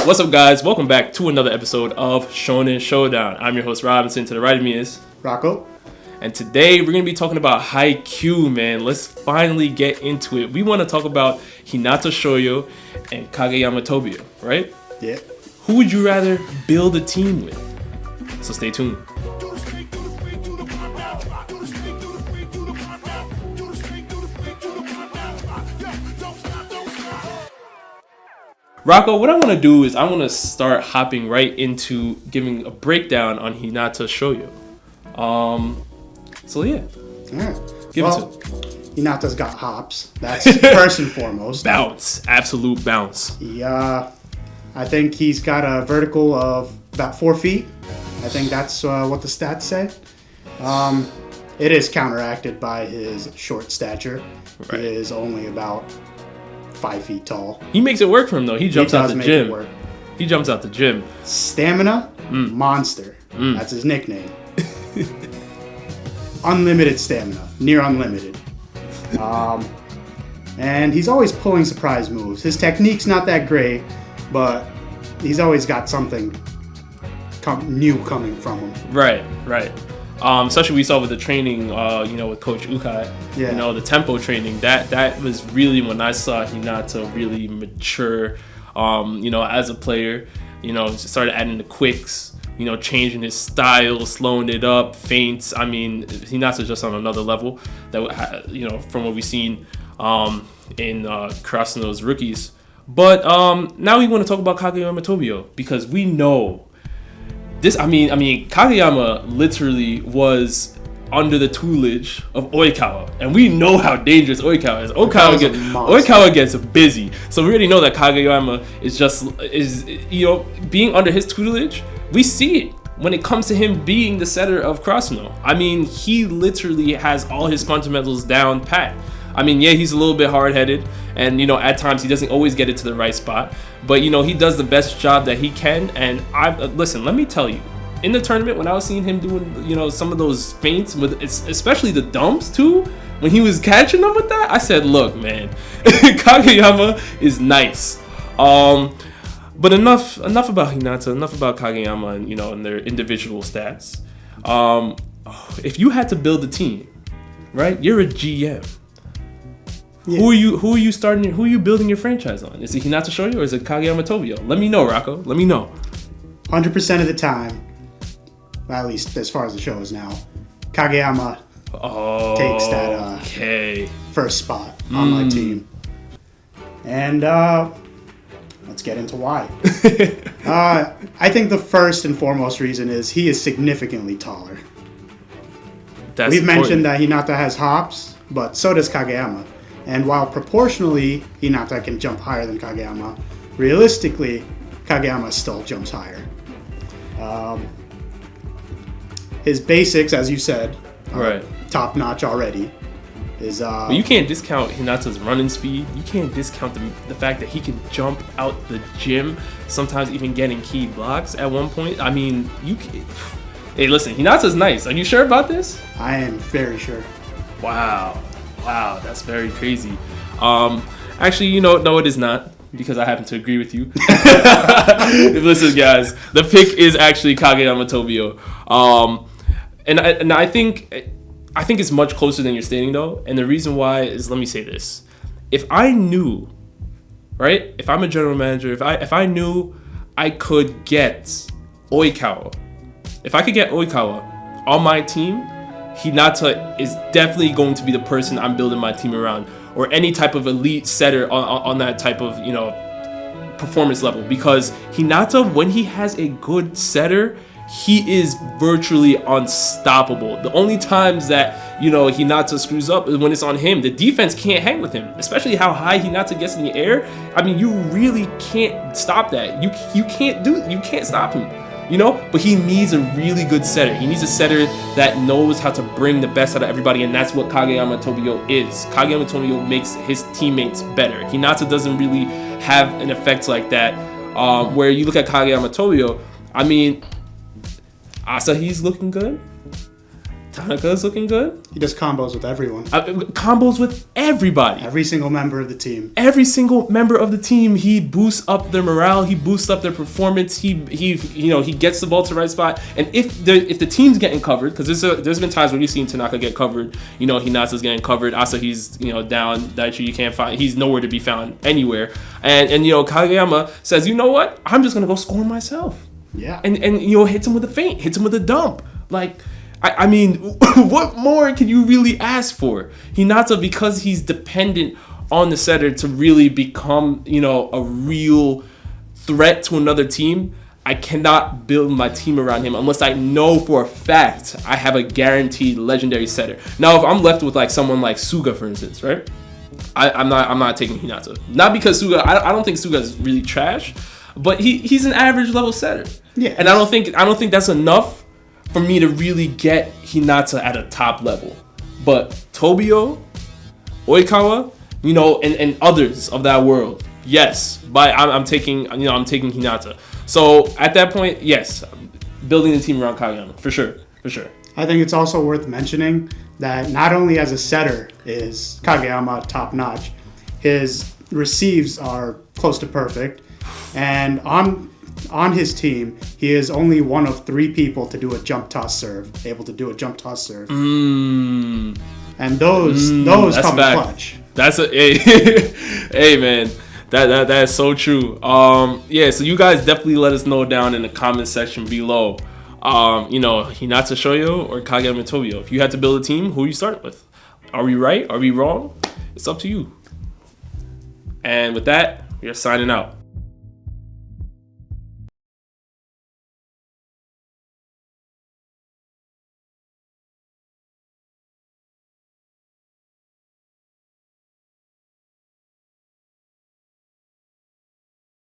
What's up, guys? Welcome back to another episode of Shonen Showdown. I'm your host, Robinson. To the right of me is Rocko. And today we're going to be talking about Haikyuu, man. Let's finally get into it. We want to talk about Hinata Shoyo and Kageyama Tobio, right? Yeah. Who would you rather build a team with? So stay tuned. Rocko, what I want to do is I want to start hopping right into giving a breakdown on Hinata Shoyo. So yeah. Alright. Give it to Hinata's got hops. That's first and foremost. Bounce. Absolute bounce. I think he's got a vertical of about 4 feet. I think that's what the stats say. It is counteracted by his short stature. Right. He is only about 5 feet tall. He makes it work for him though. He jumps out the gym. He jumps out the gym. Stamina, monster. That's his nickname. Unlimited stamina, near unlimited. And he's always pulling surprise moves. His technique's not that great, but he's always got something new coming from him. Right. Especially we saw with the training, with Coach Ukai. Yeah. The tempo training. That was really when I saw Hinata really mature. As a player, started adding the quicks. Changing his style, slowing it up, feints. I mean, Hinata's just on another level. That from what we've seen in Karasuno's rookies. But now we want to talk about Kageyama Tobio because we know. Kageyama literally was under the tutelage of Oikawa, and we know how dangerous Oikawa is. Oikawa gets busy, so we already know that Kageyama is being under his tutelage. We see it when it comes to him being the setter of Karasuno. I mean, he literally has all his fundamentals down pat. I mean, yeah, he's a little bit hard-headed, and at times he doesn't always get it to the right spot. But he does the best job that he can. And listen, let me tell you, in the tournament when I was seeing him doing some of those feints with especially the dumps too, when he was catching them with that, I said, look, man, Kageyama is nice. But enough about Hinata, enough about Kageyama and their individual stats. If you had to build a team, right? You're a GM. Yeah. Who are you starting? Who are you building your franchise on? Is it Hinata Shoyo or is it Kageyama Tobio? Let me know, Rocko. Let me know. 100% of the time, at least as far as the show is now, Kageyama takes that first spot on my team. And let's get into why. I think the first and foremost reason is he is significantly taller. We've mentioned that Hinata has hops, but so does Kageyama. And while proportionally Hinata can jump higher than Kageyama, realistically Kageyama still jumps higher. His basics, as you said, are top notch already. But you can't discount Hinata's running speed. You can't discount the fact that he can jump out the gym, sometimes even getting key blocks at one point. I mean, you can. Hey, listen, Hinata's nice. Are you sure about this? I am very sure. Wow, that's very crazy. Actually, no, it is not, because I happen to agree with you. Listen, guys, the pick is actually Kageyama Tobio. And I think it's much closer than you're stating, though. And the reason why is, let me say this. If I knew, right? If I'm a general manager, if I knew I could get Oikawa, if I could get Oikawa on my team, Hinata is definitely going to be the person I'm building my team around, or any type of elite setter on that type of performance level. Because Hinata, when he has a good setter, he is virtually unstoppable. The only times that Hinata screws up is when it's on him. The defense can't hang with him, especially how high Hinata gets in the air. I mean, you really can't stop that. You can't stop him. But he needs a really good setter. He needs a setter that knows how to bring the best out of everybody, and that's what Kageyama Tobio is. Kageyama Tobio makes his teammates better. Hinata doesn't really have an effect like that. Where you look at Kageyama Tobio, I mean, Asahi's looking good. Tanaka's looking good. He does combos with everyone. Combos with everybody. Every single member of the team. Every single member of the team, he boosts up their morale. He boosts up their performance. He gets the ball to the right spot. And if the team's getting covered, because there's been times where you've seen Tanaka get covered. Hinata's getting covered. Asahi's down. Daichi you can't find. He's nowhere to be found anywhere. And Kageyama says, you know what? I'm just gonna go score myself. Yeah. And hits him with a feint. Hits him with a dump. Like. I mean, what more can you really ask for? Hinata, because he's dependent on the setter to really become, a real threat to another team, I cannot build my team around him unless I know for a fact I have a guaranteed legendary setter. Now, if I'm left with like someone like Suga, for instance, right? I'm not taking Hinata. Not because Suga, I don't think Suga is really trash, but he's an average level setter. Yeah. And I don't think that's enough for me to really get Hinata at a top level. But Tobio, Oikawa, and others of that world, yes. But I'm taking Hinata. So at that point, yes, building the team around Kageyama, for sure. I think it's also worth mentioning that not only as a setter is Kageyama top notch, his receives are close to perfect, and on his team, he is only one of 3 people to do a jump toss serve, able to do a jump toss serve. And those come clutch. That's hey man, that is so true. So you guys definitely let us know down in the comment section below. Hinata Shoyo or Kageyama Tobio. If you had to build a team, who you start with? Are we right? Are we wrong? It's up to you. And with that, we are signing out.